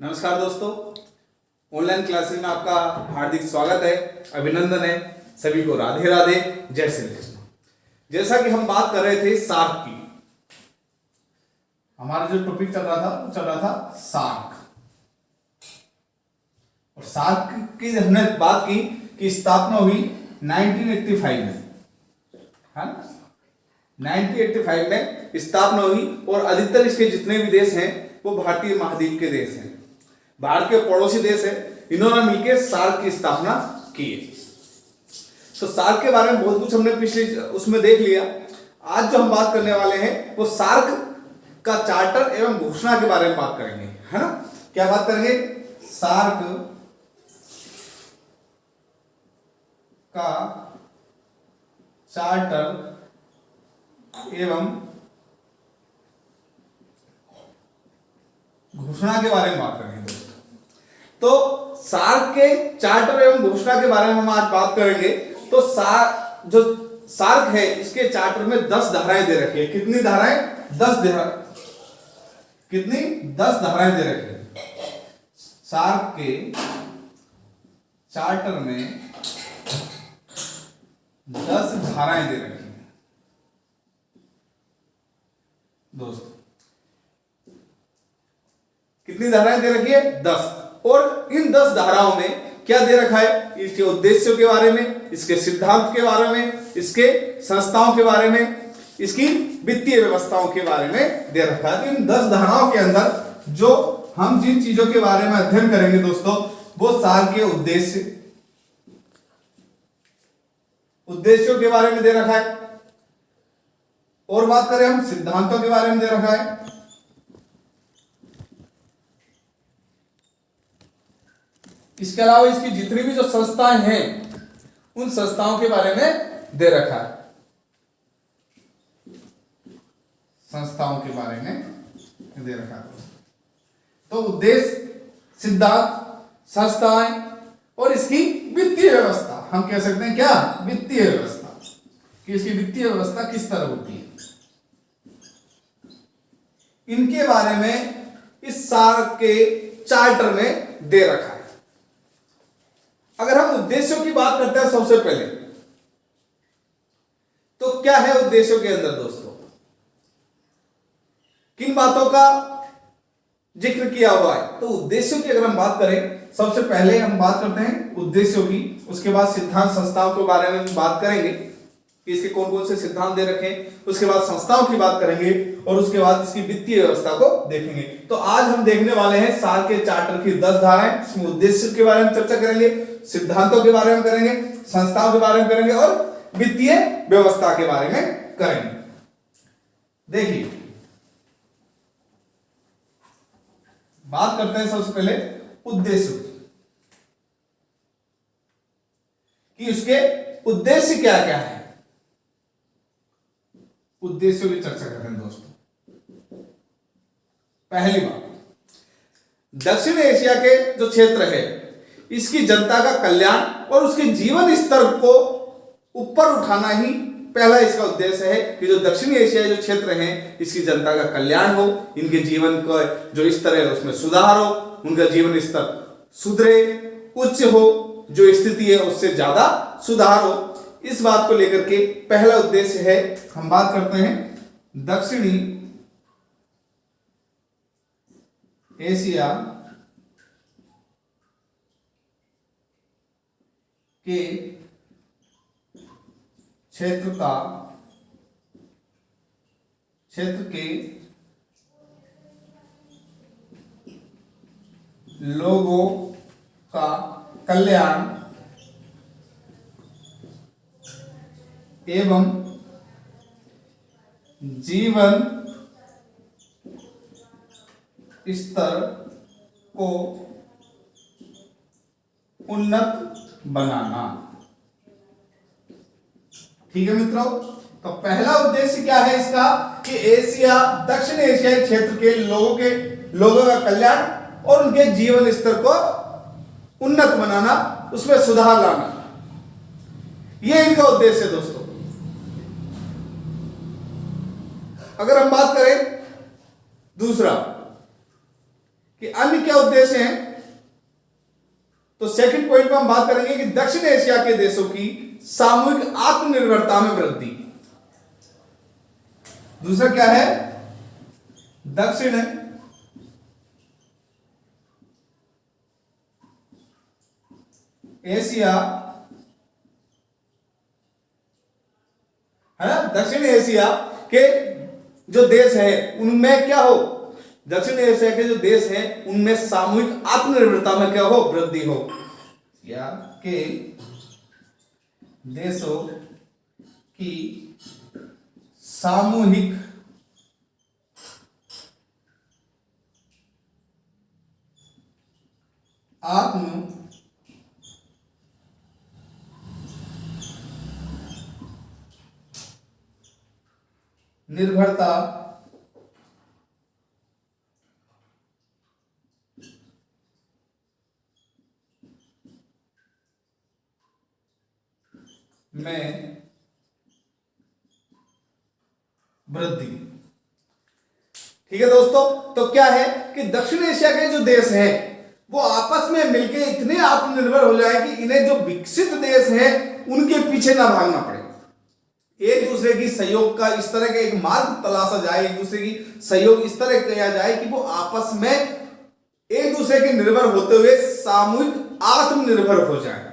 नमस्कार दोस्तों, online classes में आपका हार्दिक स्वागत है, अभिनंदन है। सभी को राधे राधे, जय श्री कृष्ण। जैसा कि हम बात कर रहे थे सार्क की, हमारा जो टॉपिक चल रहा था वो चल रहा था सार्क। और सार्क की हमने बात की कि स्थापना हुई 1985 में, है ना। 1985 में स्थापना हुई और अधिकतर इसके जितने भी देश हैं वो भारतीय महाद्वीप के देश हैं, भारत के पड़ोसी देश है। इन्होंने मिलकर सार्क की स्थापना की है। तो सार्क के बारे में बहुत कुछ हमने पिछले उसमें देख लिया। आज जो हम बात करने वाले हैं वो सार्क का चार्टर एवं घोषणा के बारे में बात करेंगे, है ना। क्या बात करेंगे? सार्क का चार्टर एवं घोषणा के बारे में बात करेंगे दोस्तों। तो सार्क के चार्टर एवं घोषणा के बारे में हम आज बात करेंगे। तो जो सार्क है इसके चार्टर में 10 धाराएं दे रखी है। कितनी धाराएं? 10 धाराएं दे रखी है। सार्क के चार्टर में 10 धाराएं दे रखी है दोस्तों। कितनी धाराएं दे रखी है? 10। और इन 10 धाराओं में क्या दे रखा है? इसके उद्देश्यों के बारे में, इसके सिद्धांत के बारे में, इसके संस्थाओं के बारे में, इसकी वित्तीय व्यवस्थाओं के बारे में दे रखा है। तो इन 10 धाराओं के अंदर जो हम जिन चीजों के बारे में अध्ययन करेंगे दोस्तों, वो सार्क के उद्देश्यों के बारे में दे रखा है। और बात करें हम सिद्धांतों के बारे में दे रखा है। इसके अलावा इसकी जितनी भी जो संस्थाएं हैं उन संस्थाओं के बारे में दे रखा है। संस्थाओं के बारे में दे रखा है। तो उद्देश्य, सिद्धांत, संस्थाएं और इसकी वित्तीय व्यवस्था, हम कह सकते हैं क्या? वित्तीय व्यवस्था, कि इसकी वित्तीय व्यवस्था किस तरह होती है, इनके बारे में इस सार्क के चार्टर में दे रखा है। अगर हम उद्देश्यों की बात करते हैं सबसे पहले, तो क्या है उद्देश्यों के अंदर दोस्तों? किन बातों का जिक्र किया हुआ है? तो उद्देश्यों की अगर हम बात करें, सबसे पहले हम बात करते हैं उद्देश्यों की। उसके बाद सिद्धांत, संस्थाओं के बारे में बात करेंगे कि इसके कौन कौन से सिद्धांत दे रखे हैं। उसके बाद संस्थाओं की बात करेंगे और उसके बाद इसकी वित्तीय व्यवस्था को देखेंगे। तो आज हम देखने वाले हैं सार्क के चार्टर की 10 धाराएं। इसमें उद्देश्य के बारे में चर्चा करेंगे, सिद्धांतों के बारे में करेंगे, संस्थाओं के बारे में करेंगे और वित्तीय व्यवस्था के बारे में करेंगे। देखिए, बात करते हैं सबसे पहले उद्देश्य कि उसके उद्देश्य क्या क्या है। उद्देश्यों की चर्चा करते हैं दोस्तों। पहली बात, दक्षिण एशिया के जो क्षेत्र है इसकी जनता का कल्याण और उसके जीवन स्तर को ऊपर उठाना ही पहला इसका उद्देश्य है कि जो दक्षिण एशियाई जो क्षेत्र हैं इसकी जनता का कल्याण हो, इनके जीवन का जो स्तर है उसमें सुधार हो, उनका जीवन स्तर सुधरे, उच्च हो, जो स्थिति है उससे ज्यादा सुधार हो। इस बात को लेकर के पहला उद्देश्य है। हम बात करते हैं दक्षिणी एशिया के क्षेत्र के लोगों का कल्याण एवं जीवन स्तर को उन्नत बनाना। ठीक है मित्रों, तो पहला उद्देश्य क्या है इसका कि एशिया, दक्षिण एशियाई क्षेत्र के लोगों का कल्याण और उनके जीवन स्तर को उन्नत बनाना, उसमें सुधार लाना, यह इनका उद्देश्य है दोस्तों। अगर हम बात करें दूसरा कि अन्य क्या उद्देश्य हैं। तो सेकंड पॉइंट पर हम बात करेंगे कि दक्षिण एशिया के देशों की सामूहिक आत्मनिर्भरता में वृद्धि। दूसरा क्या है, दक्षिण एशिया, है ना, दक्षिण एशिया के जो देश है उनमें क्या हो, दक्षिण एशिया के जो देश हैं उनमें सामूहिक आत्मनिर्भरता में क्या हो, वृद्धि हो, या के देशों की सामूहिक आत्मनिर्भरता में वृद्धि। ठीक है दोस्तों, तो क्या है कि दक्षिण एशिया के जो देश हैं वो आपस में मिलकर इतने आत्मनिर्भर हो जाए कि इन्हें जो विकसित देश हैं उनके पीछे ना भागना पड़े, एक दूसरे की सहयोग का इस तरह का एक मार्ग तलाशा जाए, एक दूसरे की सहयोग इस तरह किया जाए कि वो आपस में एक दूसरे के निर्भर होते हुए सामूहिक आत्मनिर्भर हो जाए।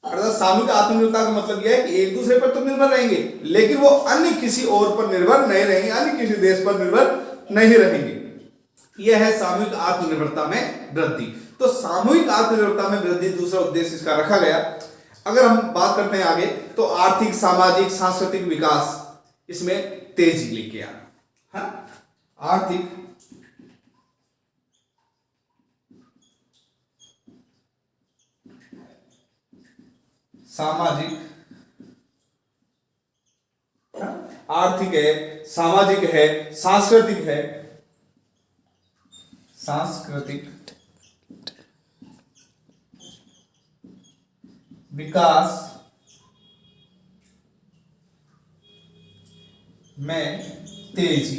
अर्थात सामूहिक आत्मनिर्भरता का मतलब यह है कि एक दूसरे पर तो निर्भर रहेंगे लेकिन वो अन्य किसी और पर निर्भर नहीं रहेंगे, अन्य किसी देश पर निर्भर नहीं रहेंगे। यह है सामूहिक आत्मनिर्भरता में वृद्धि। तो सामूहिक आत्मनिर्भरता में वृद्धि दूसरा उद्देश्य इसका रखा गया। अगर हम बात करते हैं आगे तो आर्थिक, सामाजिक, सांस्कृतिक विकास इसमें तेजी लेके आना, हाँ? आर्थिक, सामाजिक, आर्थिक है, सामाजिक है, सांस्कृतिक है, सांस्कृतिक विकास में तेजी।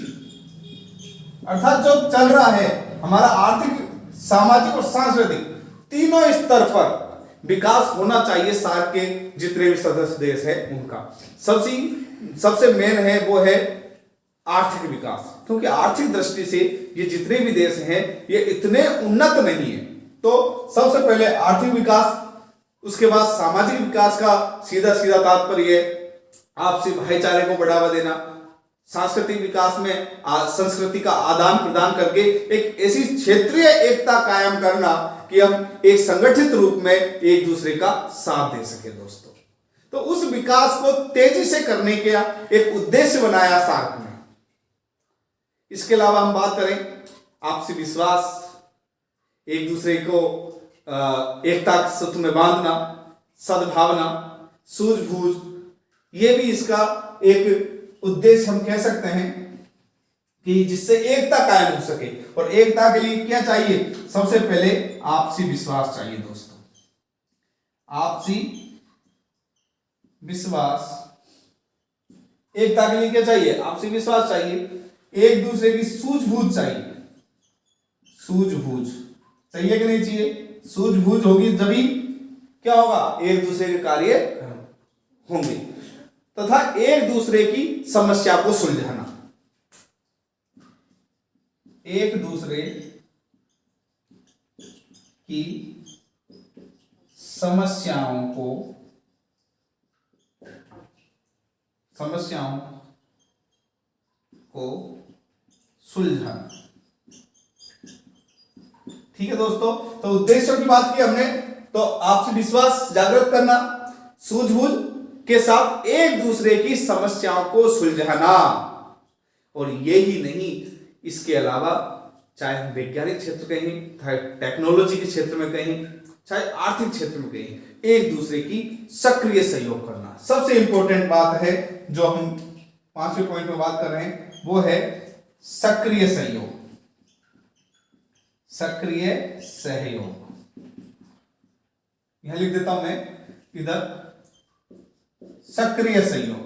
अर्थात जो चल रहा है हमारा आर्थिक, सामाजिक और सांस्कृतिक तीनों स्तर पर विकास होना चाहिए। सार्क के जितने भी सदस्य देश हैं उनका सबसे मेन है वो है आर्थिक विकास, क्योंकि आर्थिक दृष्टि से ये जितने भी देश हैं ये इतने उन्नत नहीं है। तो सबसे पहले आर्थिक विकास, उसके बाद सामाजिक विकास का सीधा सीधा तात्पर्य आपसी भाईचारे को बढ़ावा देना, सांस्कृतिक विकास में संस्कृति का आदान प्रदान करके एक ऐसी क्षेत्रीय एकता कायम करना कि हम एक संगठित रूप में एक दूसरे का साथ दे सके दोस्तों। तो उस विकास को तेजी से करने का एक उद्देश्य बनाया सार्क ने। इसके अलावा हम बात करें आपसी विश्वास, एक दूसरे को एकता के सूत्र में बांधना, सद्भावना, सूझबूझ, ये भी इसका एक उद्देश्य हम कह सकते हैं कि जिससे एकता कायम हो सके। और एकता के लिए क्या चाहिए, सबसे पहले आपसी विश्वास चाहिए दोस्तों। आपसी विश्वास, एकता के लिए क्या चाहिए, आपसी विश्वास चाहिए, एक दूसरे की सूझबूझ चाहिए। सूझबूझ चाहिए कि नहीं चाहिए, सूझबूझ होगी तभी क्या होगा, एक दूसरे के कार्य होंगे, तथा एक दूसरे की समस्या को सुलझाना, एक दूसरे की समस्याओं को सुलझाना। ठीक है दोस्तों, तो उद्देश्यों की बात की हमने, तो आपसी विश्वास जागृत करना, सूझबूझ के साथ एक दूसरे की समस्याओं को सुलझाना। और यही नहीं, इसके अलावा चाहे हम वैज्ञानिक क्षेत्र कहें, चाहे टेक्नोलॉजी के क्षेत्र में कहें, चाहे आर्थिक क्षेत्र में कहें, एक दूसरे की सक्रिय सहयोग करना सबसे इंपॉर्टेंट बात है। जो हम 5वें पॉइंट में बात कर रहे हैं वो है सक्रिय सहयोग। सक्रिय सहयोग यहां लिख देता हूं मैं इधर, सक्रिय सहयोग।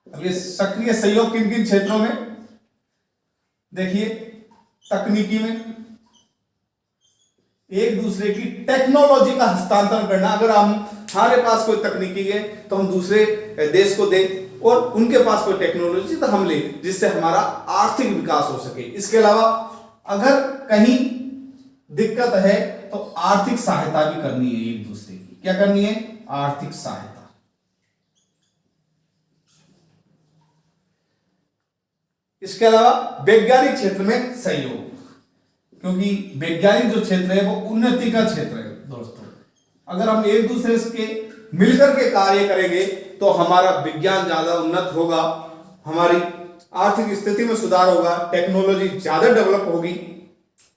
अब ये सक्रिय सहयोग किन किन क्षेत्रों में, देखिए, तकनीकी में एक दूसरे की टेक्नोलॉजी का हस्तांतरण करना। अगर हमारे पास कोई तकनीकी है तो हम दूसरे देश को दें, और उनके पास कोई टेक्नोलॉजी तो हम लें, जिससे हमारा आर्थिक विकास हो सके। इसके अलावा अगर कहीं दिक्कत है तो आर्थिक सहायता भी करनी है एक दूसरे की। क्या करनी है? आर्थिक सहायता। इसके अलावा वैज्ञानिक क्षेत्र में सहयोग, क्योंकि वैज्ञानिक जो क्षेत्र है वो उन्नति का क्षेत्र है दोस्तों। अगर हम एक दूसरे के मिलकर के कार्य करेंगे तो हमारा विज्ञान ज्यादा उन्नत होगा, हमारी आर्थिक स्थिति में सुधार होगा, टेक्नोलॉजी ज्यादा डेवलप होगी।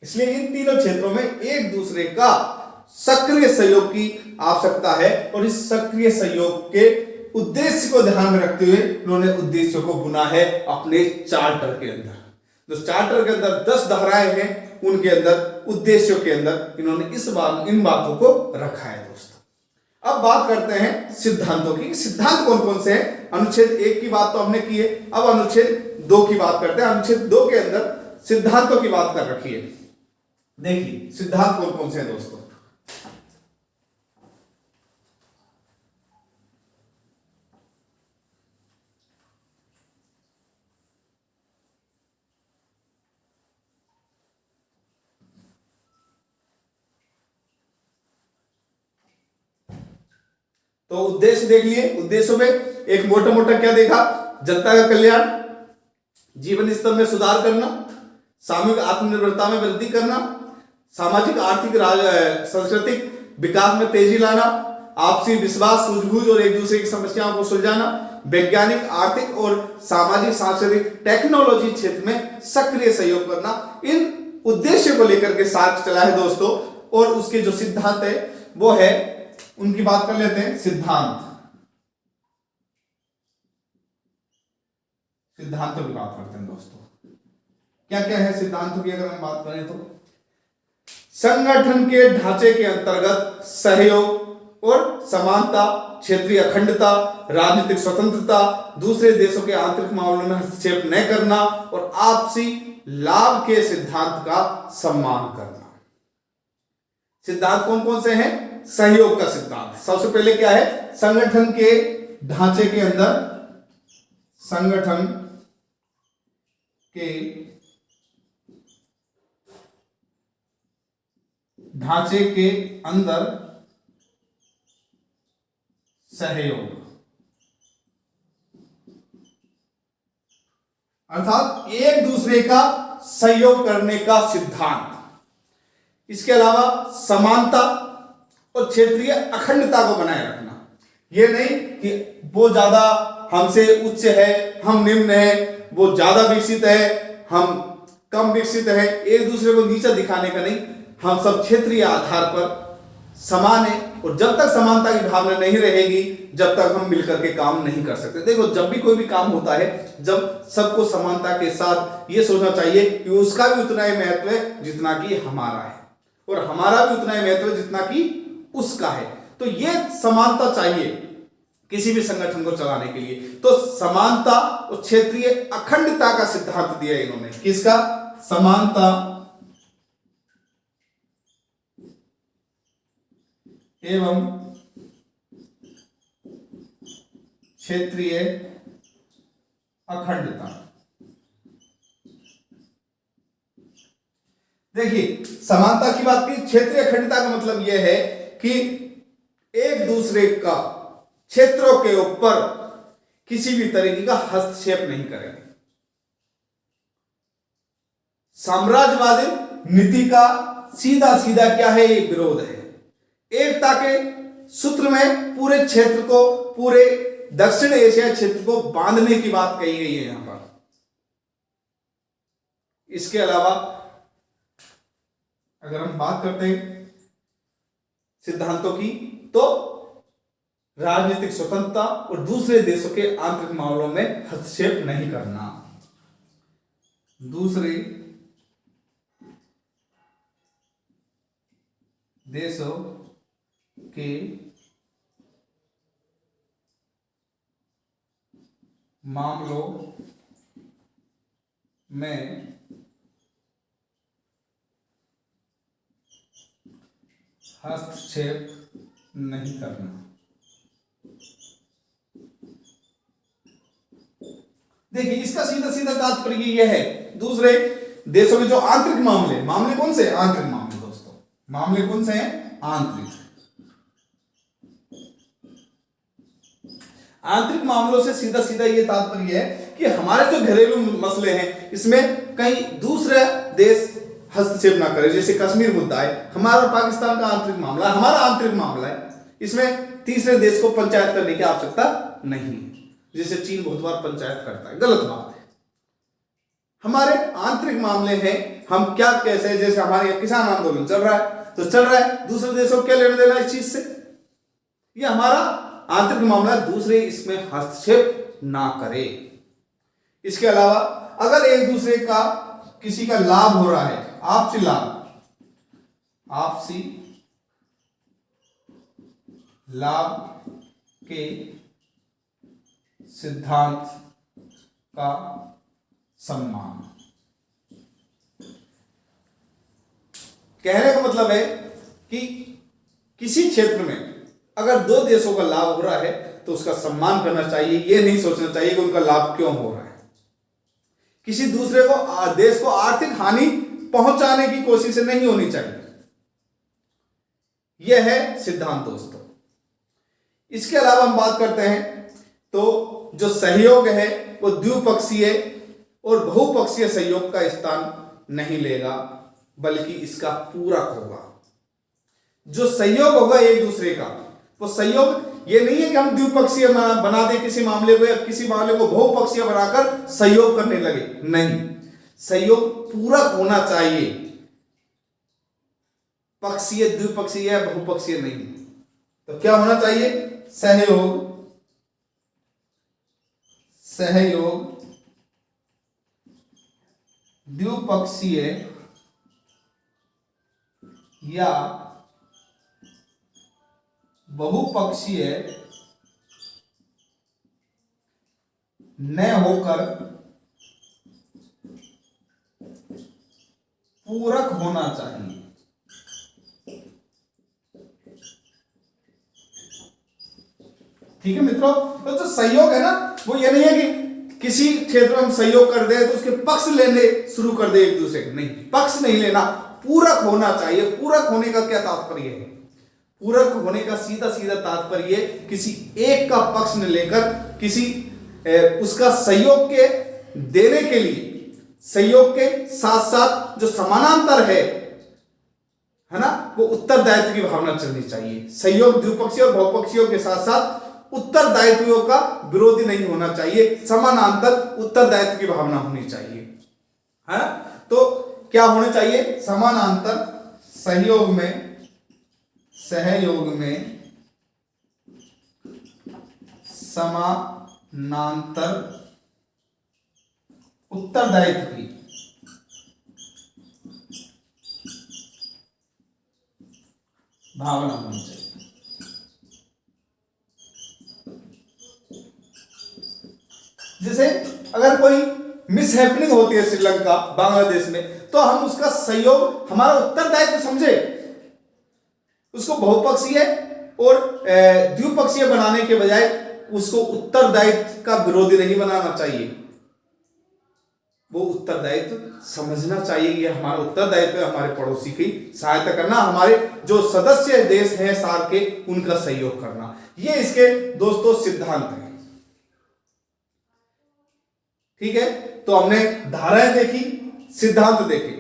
इसलिए इन तीनों क्षेत्रों में एक दूसरे का सक्रिय सहयोग की आवश्यकता है, और इस सक्रिय सहयोग के उद्देश्य को ध्यान में रखते हुए उन्होंने उद्देश्यों को बुना है अपने चार्टर के अंदर। जो चार्टर के अंदर 10 धाराएं हैं, उनके अंदर उद्देश्यों के अंदर इन्होंने इन बातों को रखा है दोस्तों। अब बात करते हैं सिद्धांतों की। सिद्धांत कौन कौन से हैं? अनुच्छेद 1 की बात तो हमने की है, अब अनुच्छेद 2 की बात करते हैं। अनुच्छेद 2 के अंदर सिद्धांतों की बात कर रखी है। देखिए, सिद्धांत कौन कौन से हैं दोस्तों? तो उद्देश्य देख लिए। उद्देश्यों में एक मोटा मोटा क्या देखा? जनता का कल्याण, जीवन स्तर में सुधार करना, सामूहिक आत्मनिर्भरता में वृद्धि करना, सामाजिक आर्थिक सांस्कृतिक विकास में तेजी लाना, आपसी विश्वास, सूझबूझ और एक दूसरे की समस्याओं को सुलझाना, वैज्ञानिक, आर्थिक और सामाजिक सांस्कृतिक टेक्नोलॉजी क्षेत्र में सक्रिय सहयोग करना। इन उद्देश्य को लेकर के साथ चला है दोस्तों। और उसके जो सिद्धांत है वो है, उनकी बात कर लेते हैं। सिद्धांतों की बात करते हैं दोस्तों। क्या क्या है सिद्धांतों की अगर हम बात करें तो? संगठन के ढांचे के अंतर्गत सहयोग और समानता, क्षेत्रीय अखंडता, राजनीतिक स्वतंत्रता, दूसरे देशों के आंतरिक मामलों में हस्तक्षेप न करना और आपसी लाभ के सिद्धांत का सम्मान करना। सिद्धांत कौन कौन से हैं? सहयोग का सिद्धांत सबसे पहले क्या है? संगठन के ढांचे के अंदर, संगठन के ढांचे के अंदर सहयोग, अर्थात एक दूसरे का सहयोग करने का सिद्धांत। इसके अलावा समानता और क्षेत्रीय अखंडता को बनाए रखना। यह नहीं कि वो ज्यादा हमसे उच्च है, हम निम्न है, वो ज्यादा विकसित है, हम कम विकसित है, एक दूसरे को नीचा दिखाने का नहीं। हम सब क्षेत्रीय आधार पर समान है, और जब तक समानता की भावना नहीं रहेगी, जब तक हम मिलकर के काम नहीं कर सकते। देखो, जब भी कोई भी काम होता है, जब सबको समानता के साथ ये सोचना चाहिए कि उसका भी उतना ही महत्व है जितना कि हमारा है, और हमारा भी उतना ही महत्व है जितना कि उसका है। तो ये समानता चाहिए किसी भी संगठन को चलाने के लिए। तो समानता और क्षेत्रीय अखंडता का सिद्धांत दिया इन्होंने। किसका? समानता एवं क्षेत्रीय अखंडता। देखिए, समानता की बात की, क्षेत्रीय अखंडता का मतलब यह है कि एक दूसरे का क्षेत्रों के ऊपर किसी भी तरीके का हस्तक्षेप नहीं करेंगे। साम्राज्यवादी नीति का सीधा सीधा क्या है? ये विरोध है। एकता के सूत्र में पूरे क्षेत्र को, पूरे दक्षिण एशिया क्षेत्र को बांधने की बात कही गई है यहां पर। इसके अलावा अगर हम बात करते हैं सिद्धांतों की, तो राजनीतिक स्वतंत्रता और दूसरे देशों के आंतरिक मामलों में हस्तक्षेप नहीं करना। दूसरे देशों के मामलों में हस्तक्षेप नहीं करना। देखिए इसका सीधा सीधा तात्पर्य यह है, दूसरे देशों के जो आंतरिक मामले कौन से? आंतरिक मामले दोस्तों, मामले कौन से हैं? आंतरिक मामलों से सीधा सीधा ये तात्पर्य है कि हमारे जो घरेलू मसले हैं इसमें कहीं दूसरा देश हस्तक्षेप ना करे। जैसे कश्मीर मुद्दा है, हमारा और पाकिस्तान का आंतरिक मामला, हमारा आंतरिक मामला है, इसमें तीसरे देश को पंचायत करने की आवश्यकता नहीं है। जैसे चीन बहुत बार पंचायत करता है, गलत बात है। हमारे आंतरिक मामले हैं, हम क्या कैसे, जैसे हमारे यहाँ किसान आंदोलन चल रहा है तो चल रहा है, दूसरे देशों को क्या लेना देना इस चीज से? ये हमारा आंतरिक मामला, दूसरे इसमें हस्तक्षेप ना करे। इसके अलावा अगर एक दूसरे का किसी का लाभ हो रहा है, आपसी लाभ के सिद्धांत का सम्मान। कहने का मतलब है कि किसी क्षेत्र में अगर दो देशों का लाभ हो रहा है तो उसका सम्मान करना चाहिए। यह नहीं सोचना चाहिए कि उनका लाभ क्यों हो रहा है। किसी दूसरे को देश को आर्थिक हानि पहुंचाने की कोशिश नहीं होनी चाहिए। यह है सिद्धांत दोस्तों। इसके अलावा हम बात करते हैं तो जो सहयोग है वो द्विपक्षीय और बहुपक्षीय सहयोग का स्थान नहीं लेगा, बल्कि इसका पूरक होगा। जो सहयोग होगा एक दूसरे का, वो सहयोग ये नहीं है कि हम द्विपक्षीय बना दें किसी मामले को, या किसी मामले को बहुपक्षीय बनाकर सहयोग करने लगे, नहीं। सहयोग पूरक होना चाहिए, पक्षीय द्विपक्षीय या बहुपक्षीय नहीं। तो क्या होना चाहिए? सहयोग द्विपक्षीय या बहुपक्षीय न होकर पूरक होना चाहिए। ठीक है मित्रों, तो जो सहयोग है ना, वो ये नहीं है कि किसी क्षेत्र में हम सहयोग कर दे तो उसके पक्ष लेने शुरू कर दे एक दूसरे के, नहीं, पक्ष नहीं लेना, पूरक होना चाहिए। पूरक होने का क्या तात्पर्य है? पूरक होने का सीधा सीधा तात्पर्य किसी एक का पक्ष न लेकर किसी उसका सहयोग के देने के लिए, सहयोग के साथ साथ जो समानांतर है ना, वो उत्तरदायित्व की भावना चलनी चाहिए। सहयोग द्विपक्षीय और बहुपक्षीय के साथ साथ उत्तरदायित्वों का विरोधी नहीं होना चाहिए, समानांतर उत्तरदायित्व की भावना होनी चाहिए, है ना। तो क्या होने चाहिए? समानांतर सहयोग में समानांतर उत्तरदायित्व की भावना होनी चाहिए। जैसे अगर कोई मिसहैपनिंग होती है श्रीलंका बांग्लादेश में, तो हम उसका सहयोग हमारा उत्तरदायित्व समझे, उसको बहुपक्षीय और द्विपक्षीय बनाने के बजाय उसको उत्तरदायित्व का विरोधी नहीं बनाना चाहिए। वो उत्तरदायित्व समझना चाहिए कि हमारा उत्तरदायित्व है हमारे पड़ोसी की सहायता करना, हमारे जो सदस्य देश हैं सार्क के, उनका सहयोग करना। ये इसके दोस्तों सिद्धांत हैं। ठीक है, तो हमने धाराएं देखी, सिद्धांत देखे।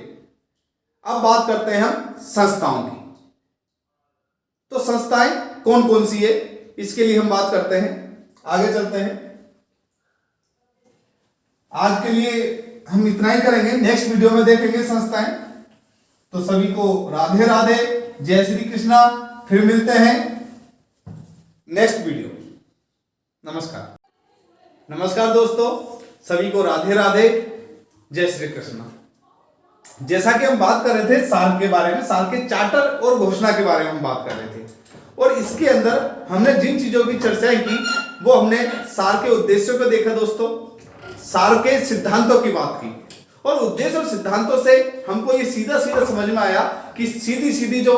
अब बात करते हैं हम संस्थाओं की। तो संस्थाएं कौन कौन सी है, इसके लिए हम बात करते हैं, आगे चलते हैं। आज के लिए हम इतना ही करेंगे, नेक्स्ट वीडियो में देखेंगे संस्थाएं। तो सभी को राधे राधे, जय श्री कृष्णा। फिर मिलते हैं नेक्स्ट वीडियो। नमस्कार। नमस्कार दोस्तों, सभी को राधे राधे, जय श्री कृष्णा। जैसा कि हम बात कर रहे थे सार्क के बारे में, सार्क के चार्टर और घोषणा के बारे में हम बात कर रहे थे, और इसके अंदर हमने जिन चीजों की चर्चाएं की वो हमने सार्क के उद्देश्यों को देखा दोस्तों, सार्क के सिद्धांतों की बात की, और उद्देश्य और सिद्धांतों से हमको ये सीधा सीधा समझ में आया कि सीधी सीधी जो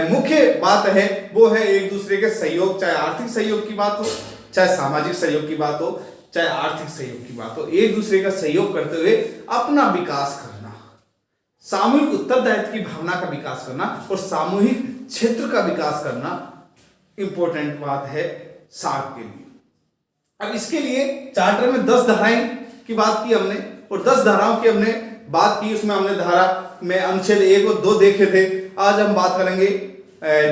मुख्य बात है वो है एक दूसरे के सहयोग, चाहे आर्थिक सहयोग की बात हो, चाहे सामाजिक सहयोग की बात हो, चाहे आर्थिक सहयोग की बात हो, एक दूसरे का सहयोग करते हुए अपना विकास करना, सामूहिक उत्तरदायित्व की भावना का विकास करना और सामूहिक क्षेत्र का विकास करना इंपॉर्टेंट बात है सार्क के लिए। अब इसके लिए चार्टर में 10 धाराएं की बात की हमने और 10 धाराओं की हमने बात की, उसमें हमने धारा में अनुच्छेद 1 और 2 देखे थे। आज हम बात करेंगे,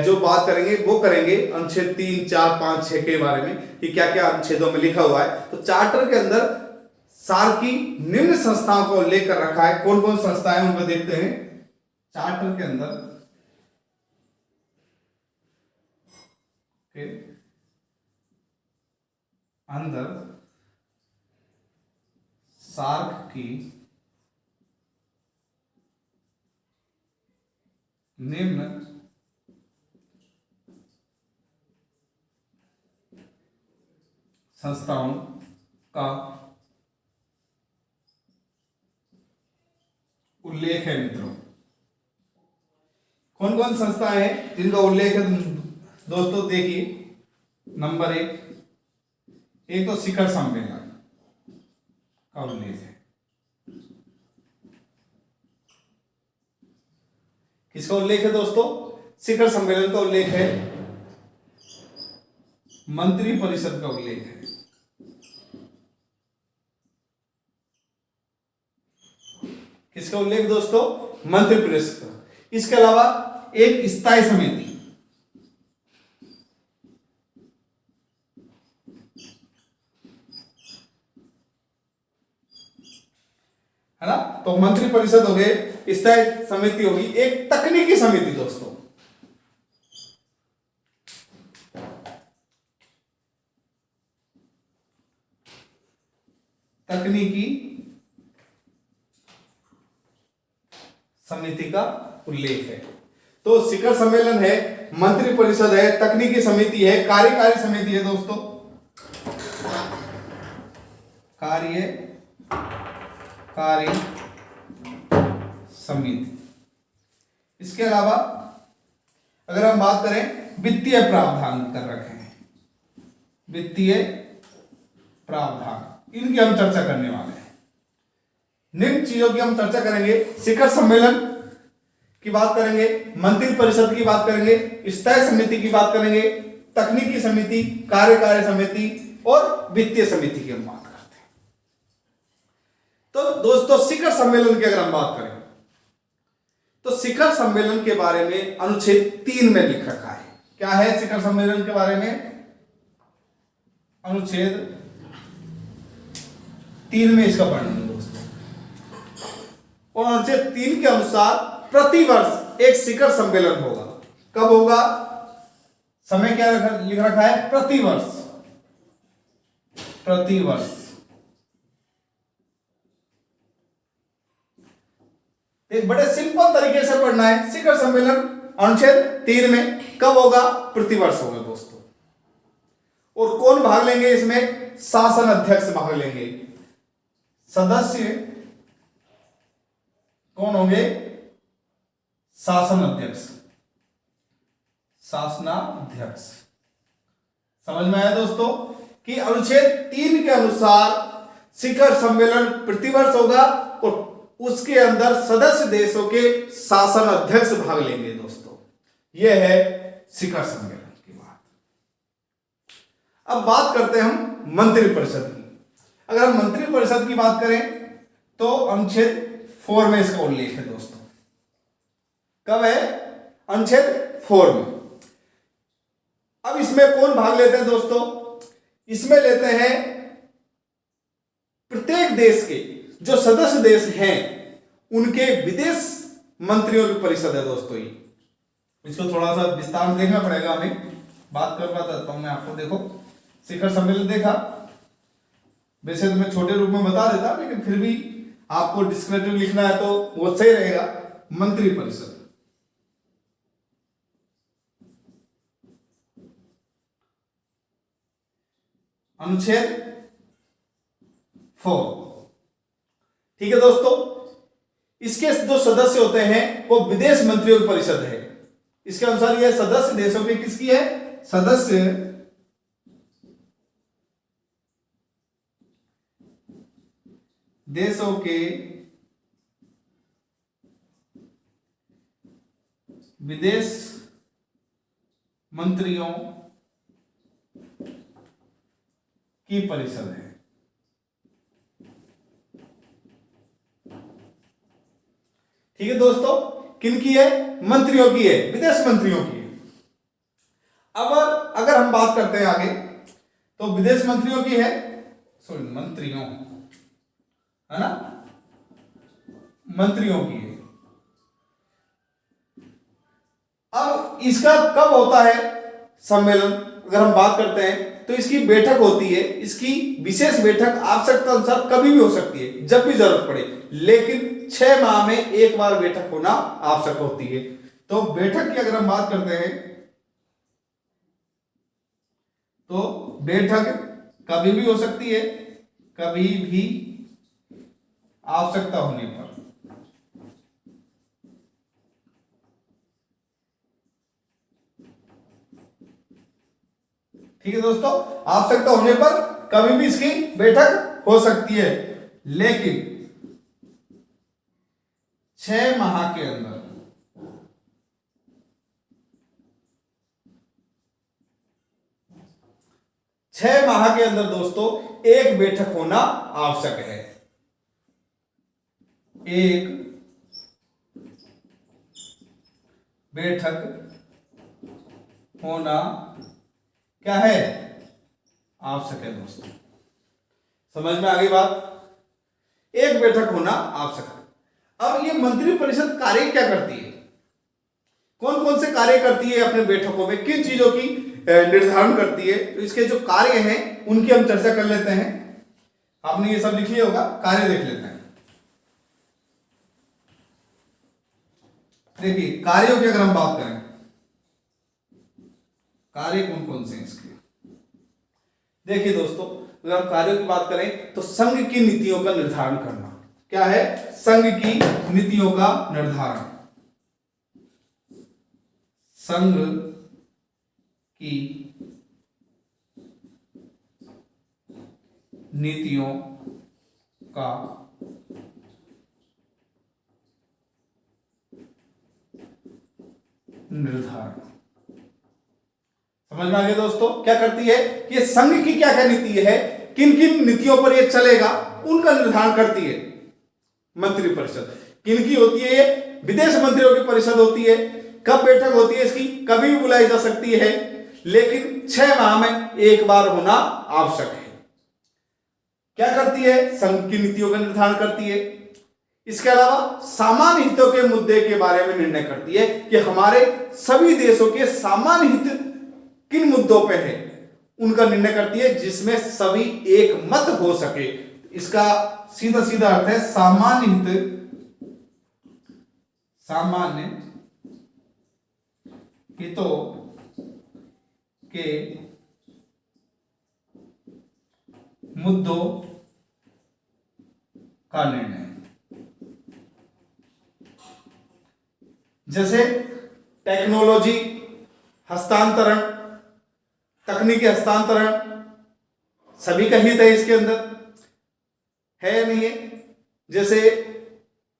जो बात करेंगे वो करेंगे अनुच्छेद 3, 4, 5, 6 के बारे में कि क्या क्या अनुच्छेदों में लिखा हुआ है। तो चार्टर के अंदर सार्क की निम्न संस्थाओं को लेकर रखा है। कौन कौन संस्थाएं उनको देखते हैं। चार्टर के अंदर सार्क की निम्न संस्थाओं का उल्लेख है। मित्रों, कौन कौन संस्थाएं हैं जिनका उल्लेख है दोस्तों? देखिए, नंबर 1 तो शिखर सम्मेलन का उल्लेख है। किसका उल्लेख है दोस्तों? शिखर सम्मेलन का उल्लेख है। मंत्री परिषद का उल्लेख है। किसका उल्लेख दोस्तों? मंत्री परिषद का। इसके अलावा एक स्थायी समिति, है ना। तो मंत्री परिषद हो गए, स्थायी समिति होगी, एक तकनीकी समिति दोस्तों, तकनीकी समिति का उल्लेख है। तो शिखर सम्मेलन है, मंत्री परिषद है, तकनीकी समिति है, कार्यकारी समिति है दोस्तों, कार्य समिति। इसके अलावा अगर हम बात करें, वित्तीय प्रावधान कर रखे हैं, वित्तीय प्रावधान, इनकी हम चर्चा करने वाले हैं। निम्न चीजों की हम चर्चा करेंगे। शिखर सम्मेलन की बात करेंगे, मंत्री परिषद की बात करेंगे, स्थायी समिति की बात करेंगे, तकनीकी समिति, कार्यकारी समिति और वित्तीय समिति की हम बात करते हैं। तो दोस्तों, शिखर सम्मेलन की अगर हम बात करें तो शिखर सम्मेलन के बारे में अनुच्छेद 3 में लिख रखा है। क्या है शिखर सम्मेलन के बारे में? अनुच्छेद 3 में इसका वर्णन है दोस्तों। और अनुच्छेद 3 के अनुसार प्रतिवर्ष एक शिखर सम्मेलन होगा। कब होगा? समय क्या लिख रखा है? प्रतिवर्ष। एक बड़े सिंपल तरीके से पढ़ना है। शिखर सम्मेलन अनुच्छेद 3 में कब होगा? प्रतिवर्ष होगा दोस्तों। और कौन भाग लेंगे इसमें? शासन अध्यक्ष भाग लेंगे। सदस्य कौन होंगे? शासनाध्यक्ष। समझ में आया दोस्तों कि अनुच्छेद 3 के अनुसार शिखर सम्मेलन प्रतिवर्ष होगा और उसके अंदर सदस्य देशों के शासन अध्यक्ष भाग लेंगे दोस्तों। यह है शिखर सम्मेलन की बात। अब बात करते हैं हम मंत्री परिषद की। अगर हम मंत्री परिषद की बात करें तो अनुच्छेद 4 में इसका उल्लेख है दोस्तों। कब है? अनुच्छेद 4 में। अब इसमें कौन भाग लेते हैं दोस्तों? इसमें लेते हैं प्रत्येक देश के जो सदस्य देश हैं उनके विदेश मंत्रियों की परिषद है दोस्तों। ये इसको थोड़ा सा विस्तार में देखना पड़ेगा हमें। बात कर पाता हूं मैं आपको। देखो, शिखर सम्मेलन देखा, वैसे तो मैं छोटे रूप में बता देता, लेकिन फिर भी आपको डिस्क्रिप्टिव लिखना है तो वो सही रहेगा। मंत्री परिषद, अनुच्छेद 4, ठीक है दोस्तों। इसके जो सदस्य होते हैं वो विदेश मंत्रियों की परिषद है। इसके अनुसार यह सदस्य देशों की किसकी है? सदस्य देशों के विदेश मंत्रियों की परिषद है। ठीक है दोस्तों, किनकी है? मंत्रियों की है, विदेश मंत्रियों की है। अब अगर हम बात करते हैं आगे, तो विदेश मंत्रियों की है, सॉरी मंत्रियों है ना, मंत्रियों की है। अब इसका कब होता है सम्मेलन? अगर हम बात करते हैं तो इसकी बैठक होती है, इसकी विशेष बैठक आवश्यकता अनुसार कभी भी हो सकती है, जब भी जरूरत पड़े, लेकिन 6 माह में एक बार बैठक होना आवश्यक होती है। तो बैठक की अगर हम बात करते हैं तो बैठक कभी भी हो सकती है, कभी भी आवश्यकता होने पर। ठीक है दोस्तों, आवश्यकता होने पर कभी भी इसकी बैठक हो सकती है, लेकिन 6 माह के अंदर 6 माह के अंदर दोस्तों एक बैठक होना आवश्यक है। एक बैठक होना क्या है? आवश्यक है दोस्तों। समझ में आ गई बात? एक बैठक होना आवश्यक है। अब ये मंत्रि परिषद कार्य क्या करती है? कौन कौन से कार्य करती है अपने बैठकों में? किन चीजों की निर्धारण करती है? तो इसके जो कार्य हैं उनकी हम चर्चा कर लेते हैं। आपने ये सब लिख लिया होगा, कार्य देख लेते हैं। देखिए कार्यों की अगर हम बात करें, कार्य कौन कौन से हैं इसके? देखिए दोस्तों, अगर हम कार्यों की बात करें तो संघ की नीतियों का निर्धारण करना। क्या है? संघ की नीतियों का निर्धारण। संघ की नीतियों का निर्धारण। समझ में आ गया दोस्तों? क्या करती है कि संघ की क्या क्या नीति है, किन किन नीतियों पर यह चलेगा, उनका निर्धारण करती है मंत्रि परिषद। किनकी होती है ये? विदेश मंत्रियों की परिषद होती है। कब बैठक होती है इसकी? कभी भी बुलाई जा सकती है, लेकिन 6 माह में एक बार होना आवश्यक है। क्या करती है? संघ की नीतियों का निर्धारण करती है। इसके अलावा सामान्य हितों के मुद्दे के बारे में निर्णय करती है कि हमारे सभी देशों के सामान्य हित किन मुद्दों पे है, उनका निर्णय करती है, जिसमें सभी एक मत हो सके। इसका सीधा सीधा अर्थ है सामान्य हित, सामान्य हितों के मुद्दों का निर्णय। जैसे टेक्नोलॉजी हस्तांतरण, तकनीकी हस्तांतरण, सभी का हित है इसके अंदर, है या नहीं है? जैसे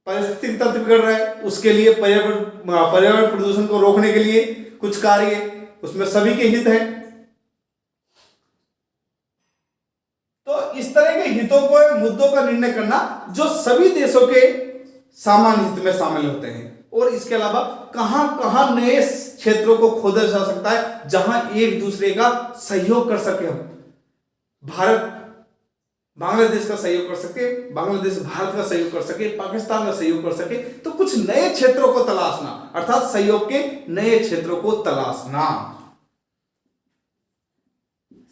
पारिस्थितिक तंत्र बिगड़ रहा है, उसके लिए पर्यावरण प्रदूषण को रोकने के लिए कुछ कार्य, उसमें सभी के हित है। तो इस तरह के हितों को, मुद्दों का निर्णय करना जो सभी देशों के सामान्य हित में शामिल होते हैं। और इसके अलावा कहां कहां नए क्षेत्रों को खोदा जा सकता है जहां एक दूसरे का सहयोग कर सके। हम भारत बांग्लादेश का सहयोग कर सके, बांग्लादेश भारत का सहयोग कर सके, पाकिस्तान का सहयोग कर सके। तो कुछ नए क्षेत्रों को तलाशना, अर्थात सहयोग के नए क्षेत्रों को तलाशना।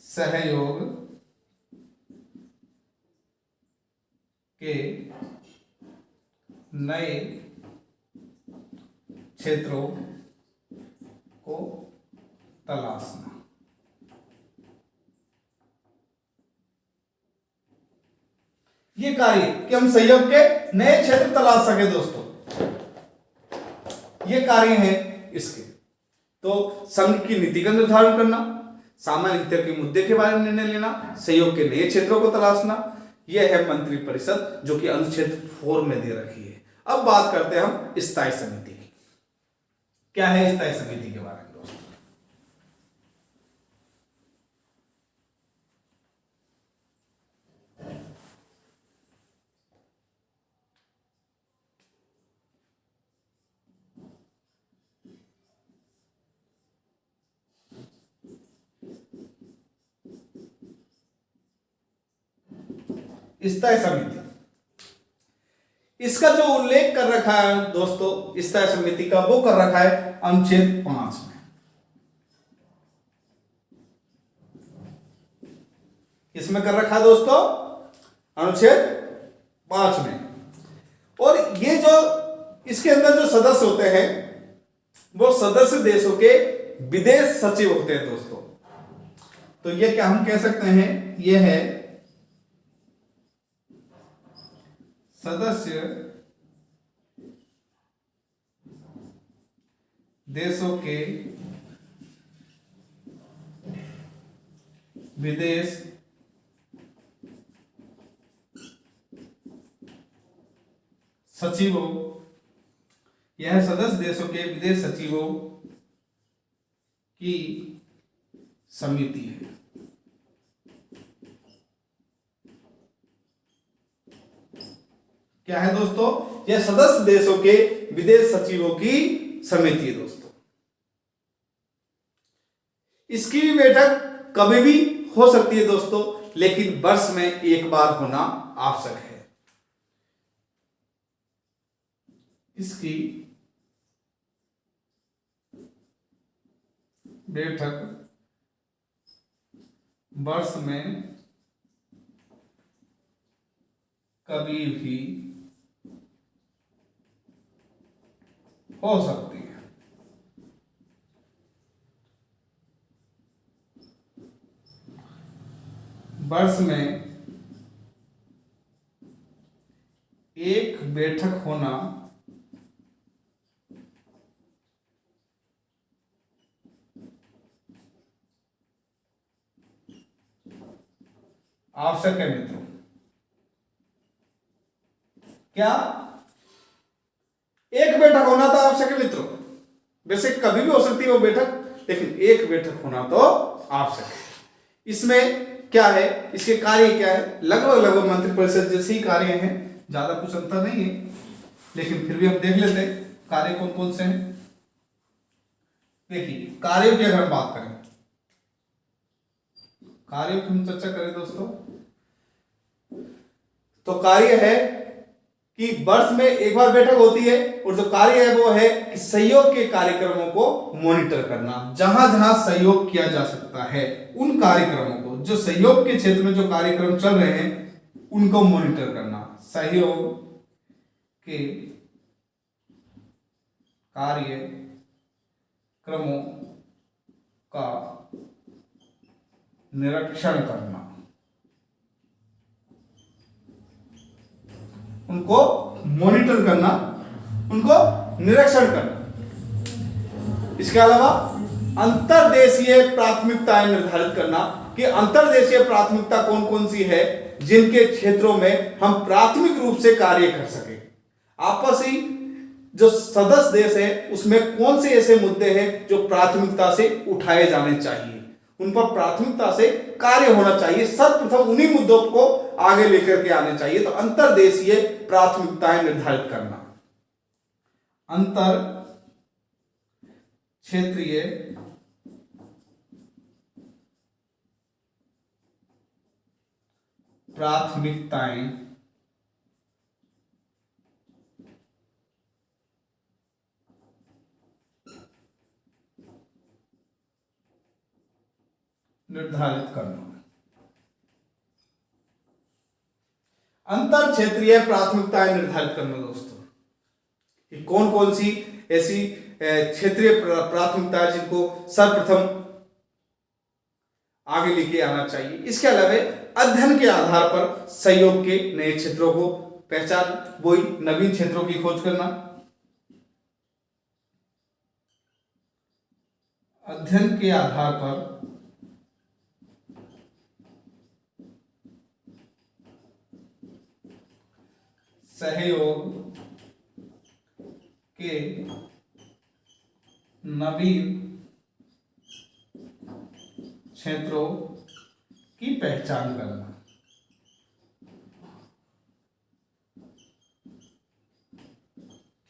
सहयोग के नए क्षेत्रों को तलाशना। ये कार्य कि हम सहयोग के नए क्षेत्र तलाश सके दोस्तों, ये कार्य है इसके। तो संघ की नीति का निर्धारण करना, सामान्य हित के मुद्दे के बारे में निर्णय लेना, सहयोग के नए क्षेत्रों को तलाशना, यह है मंत्रिपरिषद जो कि अनुच्छेद 4 में दे रखी है। अब बात करते हैं हम स्थायी समिति की। क्या है स्थायी समिति के बारे में दोस्तों? स्थायी समिति, इसका जो उल्लेख कर रखा है दोस्तों स्थायी समिति का, वो कर रखा है अनुच्छेद 5 में। इसमें कर रखा है दोस्तों अनुच्छेद 5 में। और ये जो इसके अंदर जो सदस्य होते हैं वो सदस्य देशों के विदेश सचिव होते हैं दोस्तों। तो ये क्या हम कह सकते हैं, ये है सदस्य देशों के विदेश सचिवों, यह सदस्य देशों के विदेश सचिवों की समिति है। क्या है दोस्तों? यह सदस्य देशों के विदेश सचिवों की समिति है दोस्तों। इसकी भी बैठक कभी भी हो सकती है दोस्तों, लेकिन वर्ष में एक बार होना आवश्यक है। इसकी बैठक वर्ष में कभी भी हो सकती है। वर्ष में एक बैठक होना आवश्यक है मित्रों। क्या एक बैठक होना तो आवश्यक है मित्रों? वैसे कभी भी हो सकती है वो बैठक, लेकिन एक बैठक होना तो आवश्यक है। इसमें क्या है, इसके कार्य क्या है? लगभग लगभग मंत्रिपरिषद जैसे ही कार्य हैं, ज्यादा कुछ अंतर नहीं है, लेकिन फिर भी हम देख लेते हैं कार्य कौन कौन से हैं। देखिए कार्यों की अगर हम बात करें, कार्यों की हम चर्चा करें दोस्तों, तो कार्य है कि वर्ष में एक बार बैठक होती है, और जो कार्य है वो है कि सहयोग के कार्यक्रमों को मॉनिटर करना। जहां जहां सहयोग किया जा सकता है उन कार्यक्रमों को, जो सहयोग के क्षेत्र में जो कार्यक्रम चल रहे हैं उनको मॉनिटर करना। सहयोग के कार्यक्रमों का निरीक्षण करना, उनको मॉनिटर करना, उनको निरीक्षण करना। इसके अलावा अंतर्देशीय प्राथमिकताएं निर्धारित करना कि अंतर्देशीय प्राथमिकता कौन कौन सी है, जिनके क्षेत्रों में हम प्राथमिक रूप से कार्य कर सके। आपसी जो सदस्य देश है उसमें कौन से ऐसे मुद्दे हैं जो प्राथमिकता से उठाए जाने चाहिए, उन पर प्राथमिकता से कार्य होना चाहिए। सर्वप्रथम उन्हीं मुद्दों को आगे लेकर के आने चाहिए। तो अंतर्देशीय प्राथमिकताएं निर्धारित करना, अंतर क्षेत्रीय प्राथमिकताएं निर्धारित करना। अंतर क्षेत्रीय प्राथमिकताएं निर्धारित करना दोस्तों, कि कौन कौन सी ऐसी क्षेत्रीय प्राथमिकताएं जिनको सर्वप्रथम आगे लेके आना चाहिए। इसके अलावा अध्ययन के आधार पर सहयोग के नए क्षेत्रों को पहचान, वही नवीन क्षेत्रों की खोज करना। अध्ययन के आधार पर सहयोग के नवीन क्षेत्रों की पहचान करना।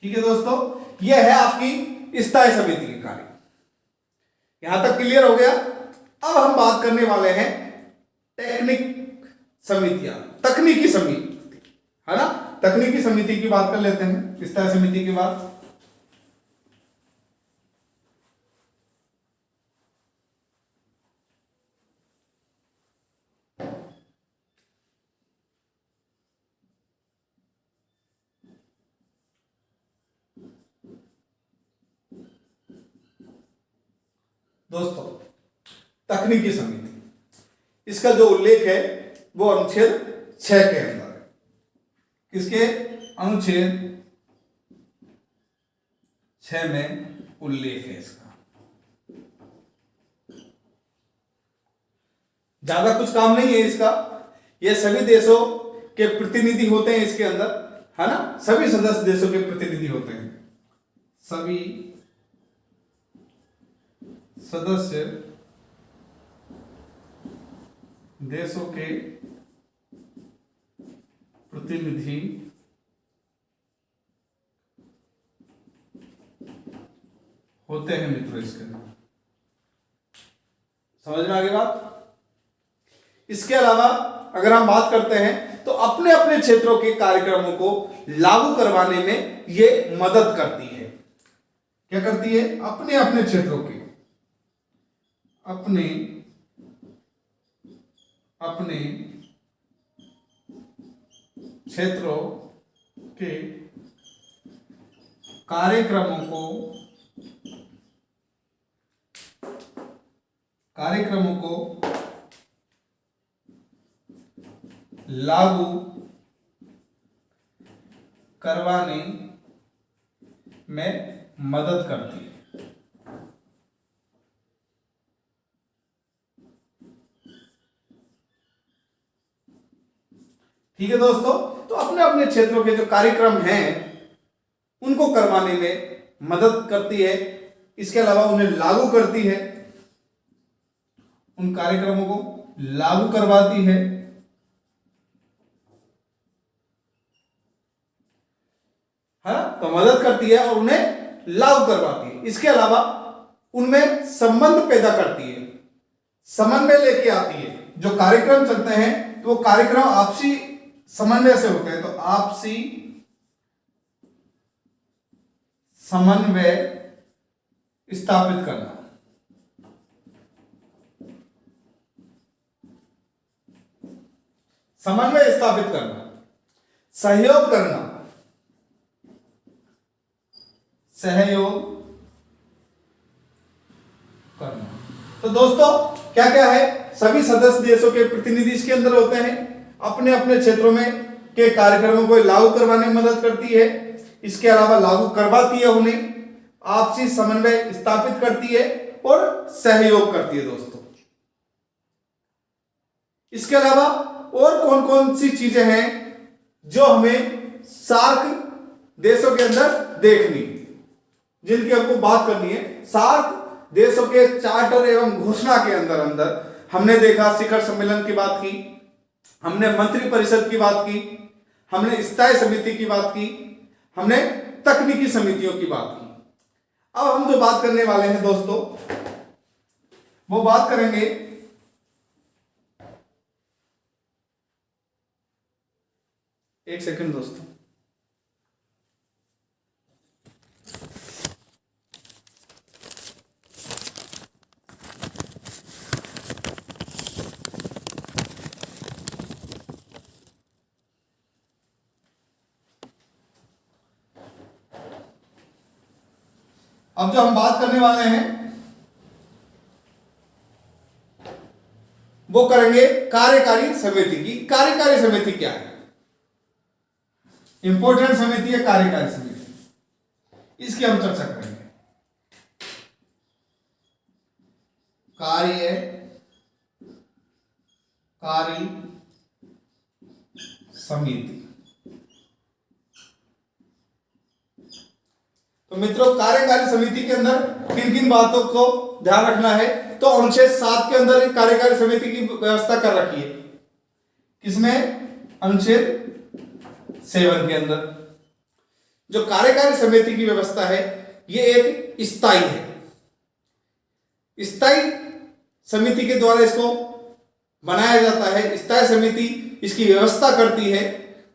ठीक है दोस्तों, यह है आपकी स्थायी समिति के कार्य। यहां तक क्लियर हो गया। अब हम बात करने वाले हैं टेक्निक समितियां, तकनीकी समिति, है ना। तकनीकी समिति की बात कर लेते हैं स्थायी समिति के बाद। दोस्तों, तकनीकी समिति, इसका जो उल्लेख है वो अनुच्छेद 6 के अंदर है। किसके? अनुच्छेद 6 में उल्लेख है इसका। ज्यादा कुछ काम नहीं है इसका। ये सभी देशों के प्रतिनिधि होते हैं इसके अंदर, है ना। सभी सदस्य देशों के प्रतिनिधि होते हैं। सभी सदस्य देशों के प्रतिनिधि होते हैं मित्रों इसके अंदर। समझ में आ गई बात। इसके अलावा अगर हम बात करते हैं तो अपने अपने क्षेत्रों के कार्यक्रमों को लागू करवाने में ये मदद करती है। क्या करती है? अपने अपने क्षेत्रों के, अपने अपने क्षेत्रों के कार्यक्रमों को लागू करवाने में मदद करती है। ठीक है दोस्तों, तो अपने अपने क्षेत्रों के जो कार्यक्रम हैं उनको करवाने में मदद करती है। इसके अलावा उन्हें लागू करती है, उन कार्यक्रमों को लागू करवाती है। तो मदद करती है और उन्हें लागू करवाती है। इसके अलावा उनमें संबंध पैदा करती है, समन्वय लेके आती है। जो कार्यक्रम चलते हैं तो वो कार्यक्रम आपसी समन्वय से होते हैं। तो आपसी समन्वय स्थापित करना, समन्वय स्थापित करना, सहयोग करना, सहयोग करना। तो दोस्तों क्या क्या है? सभी सदस्य देशों के प्रतिनिधि इसके अंदर होते हैं। अपने अपने क्षेत्रों में के कार्यक्रमों को लागू करवाने में मदद करती है। इसके अलावा लागू करवाती है, उन्हें आपसी समन्वय स्थापित करती है और सहयोग करती है दोस्तों। इसके अलावा और कौन कौन सी चीजें हैं जो हमें सार्क देशों के अंदर देखनी, जिनकी आपको बात करनी है? सार्क देशों के चार्टर एवं घोषणा के अंदर हमने देखा शिखर सम्मेलन की बात की, हमने मंत्री परिषद की बात की, हमने स्थायी समिति की बात की, हमने तकनीकी समितियों की बात की। अब हम जो बात करने वाले हैं दोस्तों वो बात करेंगे एक सेकंड दोस्तों। अब जो हम बात करने वाले हैं वो करेंगे कार्यकारी समिति की। कार्यकारी समिति क्या है? इंपॉर्टेंट समिति है कार्यकारी समिति, इसकी हम चर्चा करेंगे। कार्यकारी समिति। तो मित्रों, कार्यकारी समिति के अंदर किन किन बातों को ध्यान रखना है? तो अनुच्छेद 7 के अंदर कार्यकारी समिति की व्यवस्था कर रखी है। किसमें? अनुच्छेद 7 के अंदर जो कार्यकारी समिति की व्यवस्था है, ये एक स्थायी है। स्थायी समिति के द्वारा इसको बनाया जाता है, स्थायी समिति इसकी व्यवस्था करती है।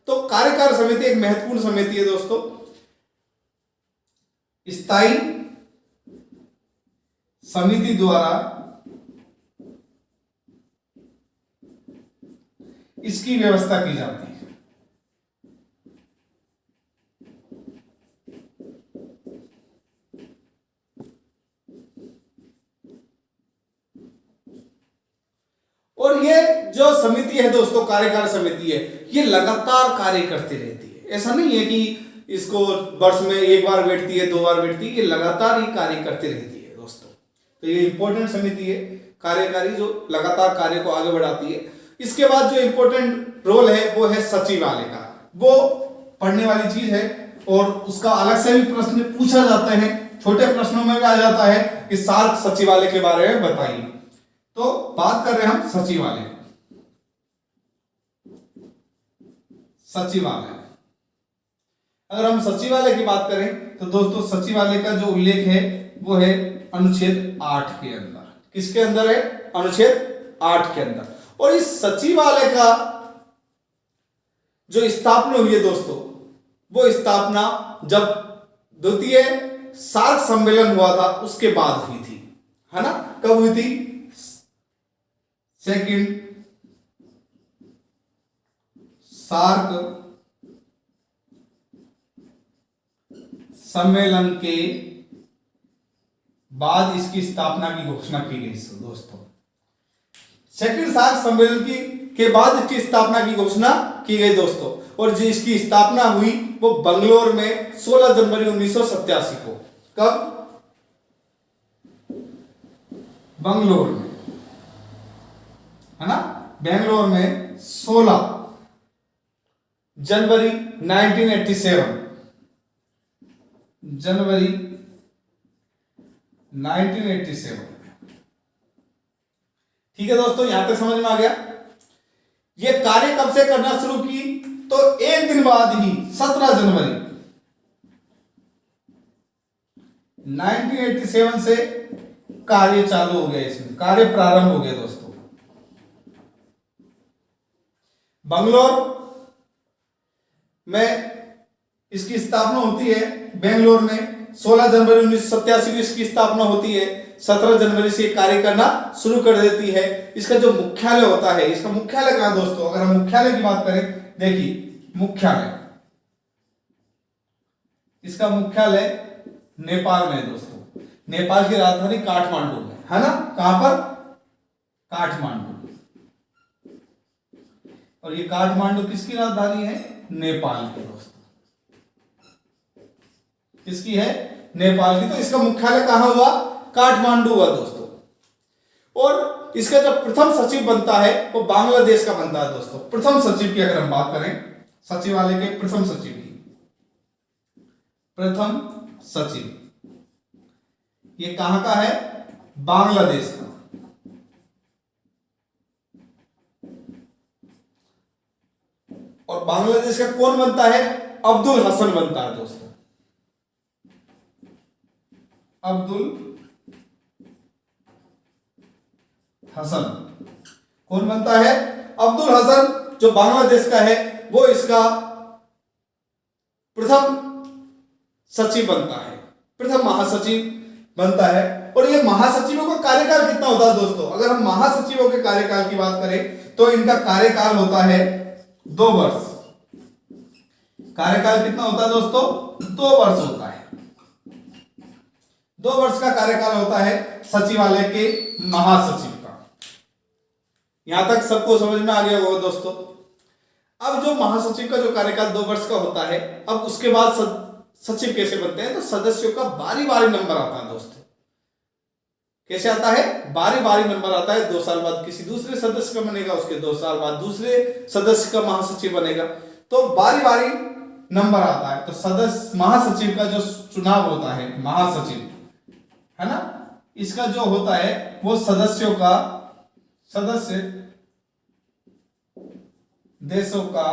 तो कार्यकारी समिति एक महत्वपूर्ण समिति है दोस्तों। स्थायी समिति द्वारा इसकी व्यवस्था की जाती है। और ये जो समिति है दोस्तों, कार्यकारी समिति है, ये लगातार कार्य करती रहती है। ऐसा नहीं है कि इसको वर्ष में एक बार बैठती है, 2 बार बैठती है, ये लगातार ही कार्य करती रहती है दोस्तों। तो ये इंपॉर्टेंट समिति है कार्यकारी, जो लगातार कार्य को आगे बढ़ाती है। इसके बाद जो इंपॉर्टेंट रोल है वो है सचिवालय का। वो पढ़ने वाली चीज है और उसका अलग से भी प्रश्न पूछा जाते हैं, छोटे प्रश्नों में भी आ जाता है कि सार्क सचिवालय के बारे में बताइए। तो बात कर रहे हैं हम सचिवालय। सचिवालय, अगर हम सचिवालय की बात करें तो दोस्तों सचिवालय का जो उल्लेख है वो है अनुच्छेद 8 के अंदर। किसके अंदर है? अनुच्छेद 8 के अंदर। और इस सचिवालय का जो स्थापना हुई है दोस्तों, वो स्थापना जब द्वितीय सार्क सम्मेलन हुआ था उसके बाद हुई थी, है ना? कब हुई थी? सेकंड सार्क सम्मेलन के बाद इसकी स्थापना की घोषणा की गई दोस्तों। सेकंड सार्क सम्मेलन के बाद इसकी स्थापना की घोषणा की गई दोस्तों। और जो इसकी स्थापना हुई वो बंगलोर में 16 जनवरी 1987 को। कब? बंगलोर में, है ना? बेंगलोर में 16 जनवरी 1987, जनवरी 1987। ठीक है दोस्तों, यहां तक समझ में आ गया। ये कार्य कब से करना शुरू की? तो एक दिन बाद ही 17 जनवरी 1987 से कार्य चालू हो गया, इसमें कार्य प्रारंभ हो गया दोस्तों। बंगलोर में इसकी स्थापना होती है, बेंगलोर में 16 जनवरी 1987 को इसकी स्थापना होती है। 17 जनवरी से कार्य करना शुरू कर देती है। इसका जो मुख्यालय होता है, इसका मुख्यालय कहां दोस्तों? अगर हम मुख्यालय की बात करें, देखिए मुख्यालय, इसका मुख्यालय नेपाल में है दोस्तों। नेपाल की राजधानी काठमांडू में, है ना? कहां पर? काठमांडू। और ये काठमांडू किसकी राजधानी है? नेपाल की दोस्तों। किसकी है? नेपाल की। तो इसका मुख्यालय कहां हुआ? काठमांडू हुआ दोस्तों। और इसका जो प्रथम सचिव बनता है वो बांग्लादेश का बनता है दोस्तों। प्रथम सचिव की अगर हम बात करें, सचिवालय के प्रथम सचिव की, प्रथम सचिव ये कहां का है? बांग्लादेश का। और बांग्लादेश का कौन बनता है? अब्दुल हसन बनता है दोस्तों। अब्दुल हसन कौन बनता है? अब्दुल हसन जो बांग्लादेश का है वो इसका प्रथम सचिव बनता है, प्रथम महासचिव बनता है। और ये महासचिवों का कार्यकाल कितना होता है दोस्तों? अगर हम महासचिवों के कार्यकाल की बात करें तो इनका कार्यकाल होता है 2 वर्ष। कार्यकाल कितना होता है दोस्तों? 2 वर्ष होता है। 2 वर्ष का कार्यकाल होता है सचिवालय के महासचिव का। यहां तक सबको समझ में आ गया होगा दोस्तों। अब जो महासचिव का जो कार्यकाल 2 वर्ष का होता है, अब उसके बाद सचिव कैसे बनते हैं, तो सदस्यों का बारी बारी नंबर आता है दोस्तों। कैसे आता है, बारी बारी नंबर आता है। 2 साल बाद किसी दूसरे सदस्य का बनेगा, उसके 2 साल बाद दूसरे सदस्य का महासचिव बनेगा, तो बारी बारी नंबर आता है। तो सदस्य महासचिव का जो चुनाव होता है, महासचिव है ना, इसका जो होता है वो सदस्यों का, सदस्य देशों का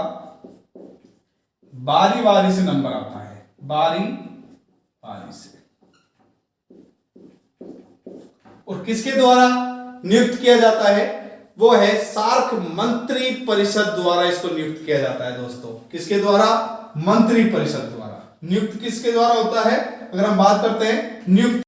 बारी बारी से नंबर आता है, बारी बारी से। और किसके द्वारा नियुक्त किया जाता है, वो है सार्क मंत्री परिषद द्वारा इसको नियुक्त किया जाता है दोस्तों। किसके द्वारा, मंत्री परिषद द्वारा। नियुक्त किसके द्वारा होता है, अगर हम बात करते हैं नियुक्त